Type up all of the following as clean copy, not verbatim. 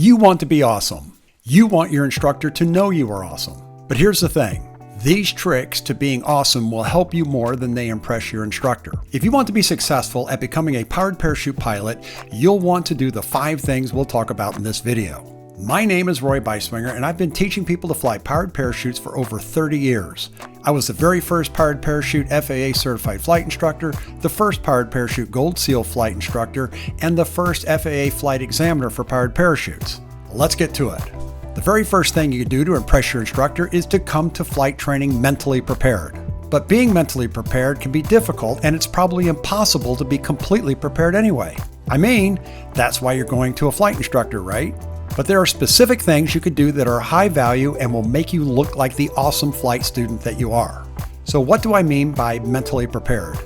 You want to be awesome. You want your instructor to know you are awesome. But here's the thing. These tricks to being awesome will help you more than they impress your instructor. If you want to be successful at becoming a powered parachute pilot, you'll want to do the 5 things we'll talk about in this video. My name is Beisswenger, and I've been teaching people to fly powered parachutes for over 30 years. I was the very first powered parachute FAA certified flight instructor, the first powered parachute Gold Seal flight instructor, and the first FAA flight examiner for powered parachutes. Let's get to it. The very first thing you can do to impress your instructor is to come to flight training mentally prepared. But being mentally prepared can be difficult, and it's probably impossible to be completely prepared anyway. I mean, that's why you're going to a flight instructor, right? But there are specific things you could do that are high value and will make you look like the awesome flight student that you are. So what do I mean by mentally prepared?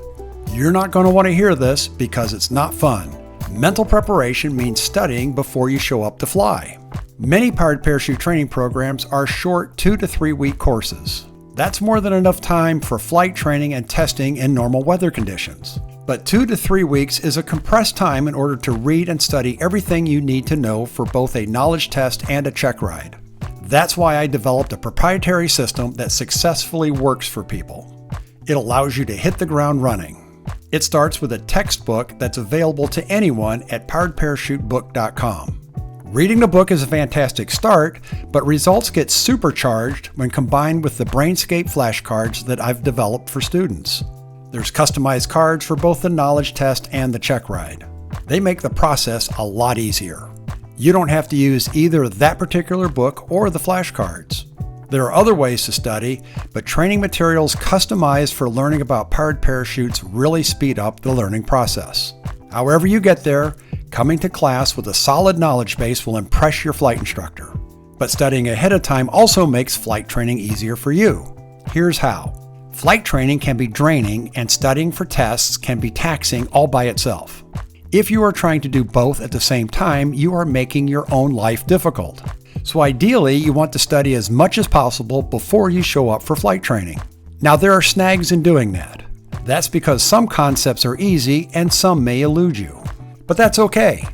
You're not going to want to hear this because it's not fun. Mental preparation means studying before you show up to fly. Many powered parachute training programs are short 2 to 3 week courses. That's more than enough time for flight training and testing in normal weather conditions. But 2 to 3 weeks is a compressed time in order to read and study everything you need to know for both a knowledge test and a check ride. That's why I developed a proprietary system that successfully works for people. It allows you to hit the ground running. It starts with a textbook that's available to anyone at poweredparachutebook.com. Reading the book is a fantastic start, but results get supercharged when combined with the Brainscape flashcards that I've developed for students. There's customized cards for both the knowledge test and the check ride. They make the process a lot easier. You don't have to use either that particular book or the flashcards. There are other ways to study, but training materials customized for learning about powered parachutes really speed up the learning process. However you get there, coming to class with a solid knowledge base will impress your flight instructor. But studying ahead of time also makes flight training easier for you. Here's how. Flight training can be draining, and studying for tests can be taxing all by itself. If you are trying to do both at the same time, you are making your own life difficult. So ideally, you want to study as much as possible before you show up for flight training. Now, there are snags in doing that. That's because some concepts are easy and some may elude you. But that's okay.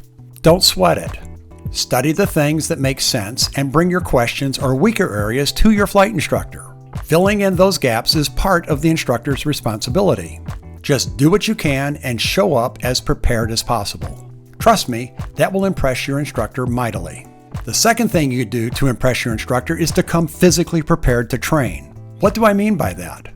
Don't sweat it. Study the things that make sense and bring your questions or weaker areas to your flight instructor. Filling in those gaps is part of the instructor's responsibility. Just do what you can and show up as prepared as possible. Trust me, that will impress your instructor mightily. The second thing you do to impress your instructor is to come physically prepared to train. What do I mean by that?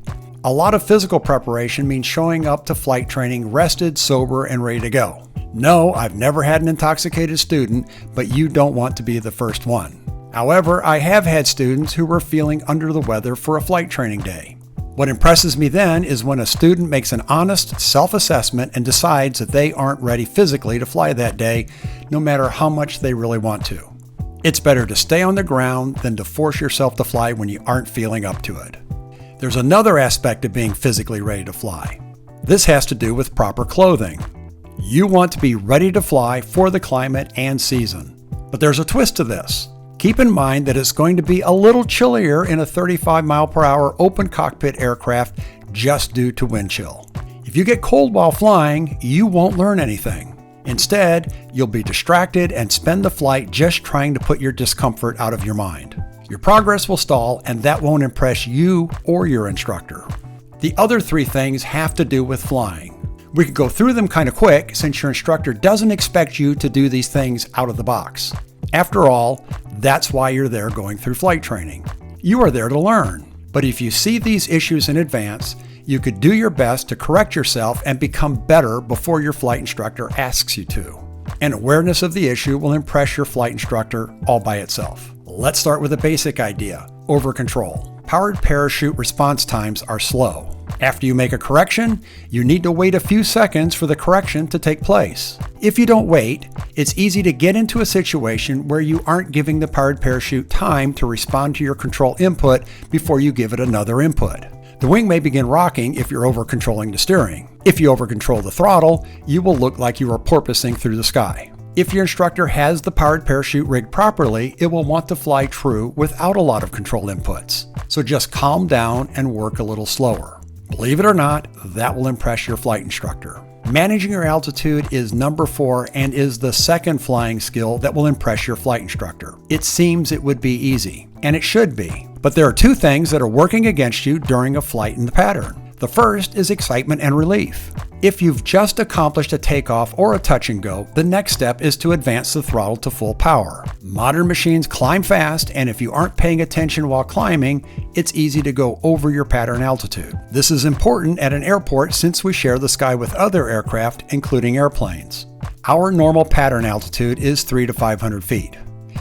A lot of physical preparation means showing up to flight training rested, sober, and ready to go. No, I've never had an intoxicated student, but you don't want to be the first one. However, I have had students who were feeling under the weather for a flight training day. What impresses me then is when a student makes an honest self-assessment and decides that they aren't ready physically to fly that day, no matter how much they really want to. It's better to stay on the ground than to force yourself to fly when you aren't feeling up to it. There's another aspect of being physically ready to fly. This has to do with proper clothing. You want to be ready to fly for the climate and season. But there's a twist to this. Keep in mind that it's going to be a little chillier in a 35 mile per hour open cockpit aircraft just due to wind chill. If you get cold while flying, you won't learn anything. Instead, you'll be distracted and spend the flight just trying to put your discomfort out of your mind. Your progress will stall, and that won't impress you or your instructor. The other 3 things have to do with flying. We could go through them kind of quick since your instructor doesn't expect you to do these things out of the box. After all, that's why you're there going through flight training. You are there to learn. But if you see these issues in advance, you could do your best to correct yourself and become better before your flight instructor asks you to. And awareness of the issue will impress your flight instructor all by itself. Let's start with a basic idea: overcontrol. Powered parachute response times are slow. After you make a correction, you need to wait a few seconds for the correction to take place. If you don't wait, it's easy to get into a situation where you aren't giving the powered parachute time to respond to your control input before you give it another input. The wing may begin rocking if you're over-controlling the steering. If you over-control the throttle, you will look like you are porpoising through the sky. If your instructor has the powered parachute rigged properly, it will want to fly true without a lot of control inputs. So just calm down and work a little slower. Believe it or not, that will impress your flight instructor. Managing your altitude is number 4 and is the second flying skill that will impress your flight instructor. It seems it would be easy, and it should be. But there are 2 things that are working against you during a flight in the pattern. The first is excitement and relief. If you've just accomplished a takeoff or a touch and go, the next step is to advance the throttle to full power. Modern machines climb fast, and if you aren't paying attention while climbing, it's easy to go over your pattern altitude. This is important at an airport since we share the sky with other aircraft, including airplanes. Our normal pattern altitude is 300 to 500 feet.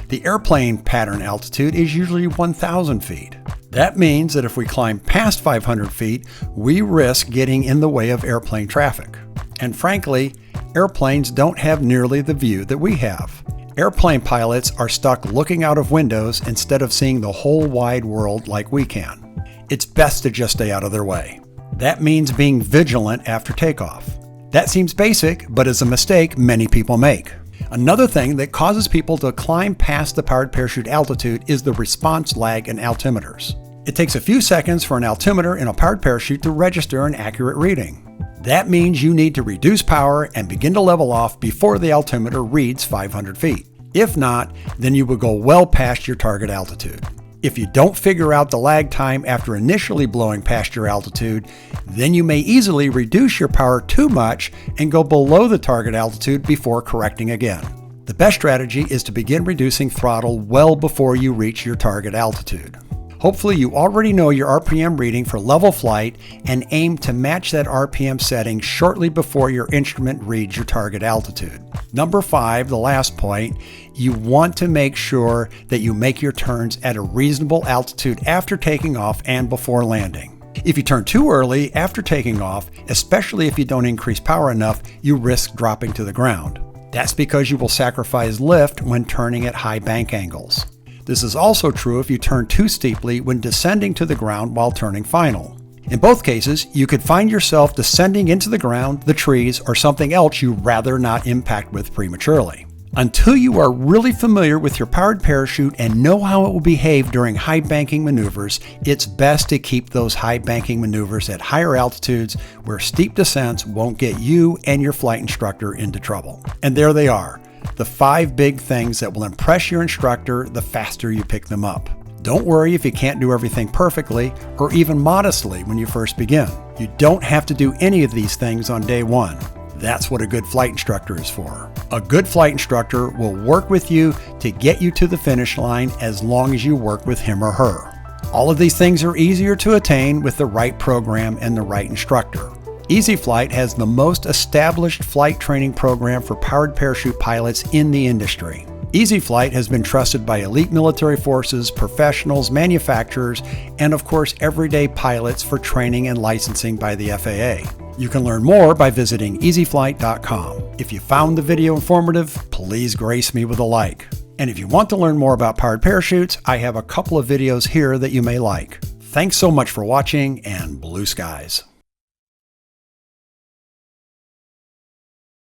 The airplane pattern altitude is usually 1,000 feet. That means that if we climb past 500 feet, we risk getting in the way of airplane traffic. And frankly, airplanes don't have nearly the view that we have. Airplane pilots are stuck looking out of windows instead of seeing the whole wide world like we can. It's best to just stay out of their way. That means being vigilant after takeoff. That seems basic, but is a mistake many people make. Another thing that causes people to climb past the powered parachute altitude is the response lag in altimeters. It takes a few seconds for an altimeter in a powered parachute to register an accurate reading. That means you need to reduce power and begin to level off before the altimeter reads 500 feet. If not, then you will go well past your target altitude. If you don't figure out the lag time after initially blowing past your altitude, then you may easily reduce your power too much and go below the target altitude before correcting again. The best strategy is to begin reducing throttle well before you reach your target altitude. Hopefully you already know your RPM reading for level flight and aim to match that RPM setting shortly before your instrument reads your target altitude. Number 5, the last point, you want to make sure that you make your turns at a reasonable altitude after taking off and before landing. If you turn too early after taking off, especially if you don't increase power enough, you risk dropping to the ground. That's because you will sacrifice lift when turning at high bank angles. This is also true if you turn too steeply when descending to the ground while turning final. In both cases, you could find yourself descending into the ground, the trees, or something else you'd rather not impact with prematurely. Until you are really familiar with your powered parachute and know how it will behave during high banking maneuvers, it's best to keep those high banking maneuvers at higher altitudes where steep descents won't get you and your flight instructor into trouble. And there they are, the 5 big things that will impress your instructor the faster you pick them up. Don't worry if you can't do everything perfectly or even modestly when you first begin. You don't have to do any of these things on day 1. That's what a good flight instructor is for. A good flight instructor will work with you to get you to the finish line as long as you work with him or her. All of these things are easier to attain with the right program and the right instructor. Easy Flight has the most established flight training program for powered parachute pilots in the industry. Easy Flight has been trusted by elite military forces, professionals, manufacturers, and of course everyday pilots for training and licensing by the FAA. You can learn more by visiting easyflight.com. If you found the video informative, please grace me with a like. And if you want to learn more about powered parachutes, I have a couple of videos here that you may like. Thanks so much for watching, and blue skies.